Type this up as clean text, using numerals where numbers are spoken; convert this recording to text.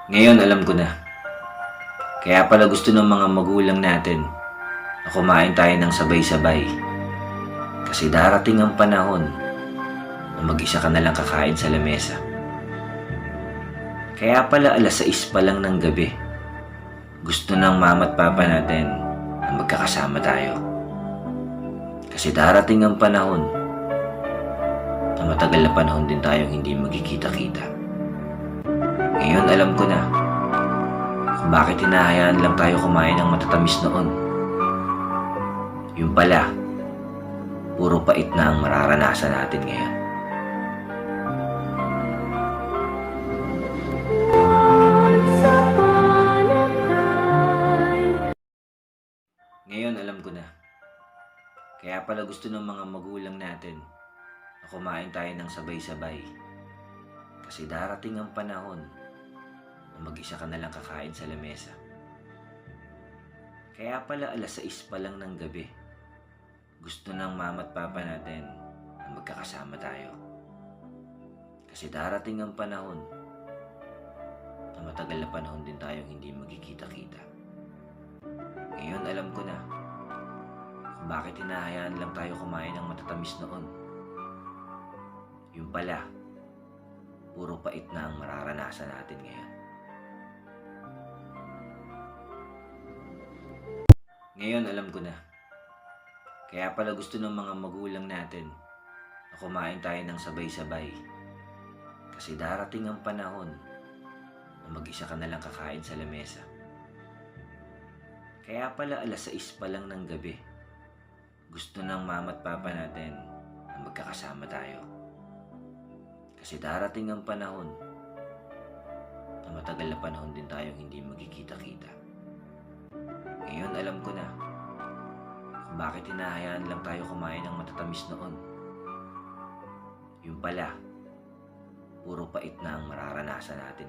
Ngayon alam ko na. Kaya pala gusto ng mga magulang natin na kumain tayo ng sabay-sabay. Kasi darating ang panahon na mag-isa ka na lang kakain sa lamesa. Kaya pala 6:00 pa lang ng gabi, gusto ng mama at papa natin na magkakasama tayo. Kasi darating ang panahon na matagal na panahon din tayong hindi magkikita-kita. Ngayon alam ko na kung bakit hinahayaan lang tayo kumain ng matatamis noon. Yung pala, puro pait na ang mararanasan natin ngayon. Ngayon alam ko na. Kaya pala gusto ng mga magulang natin na kumain tayo ng sabay-sabay. Kasi darating ang panahon na mag-isa ka na lang kakain sa lamesa. Kaya pala 6:00 pa lang ng gabi, gusto ng mama at papa natin na magkakasama tayo. Kasi darating ang panahon na matagal na panahon din tayong hindi magkikita-kita. Ngayon alam ko na kung bakit hinahayaan lang tayo kumain ng matatamis noon. Yung pala, puro pait na ang mararanasan natin ngayon. Ngayon alam ko na. Kaya pala gusto ng mga magulang natin na kumain tayo ng sabay-sabay. Kasi darating ang panahon na mag-isa ka na lang kakain sa lamesa. Kaya pala 6:00 pa lang ng gabi, gusto ng mama at papa natin na magkakasama tayo. Kasi darating ang panahon na matagal na panahon din tayong hindi magkikita-kita. Ngayon alam ko na kung bakit hinahayaan lang tayo kumain ng matatamis noon. Yung pala, puro pait na ang mararanasan natin.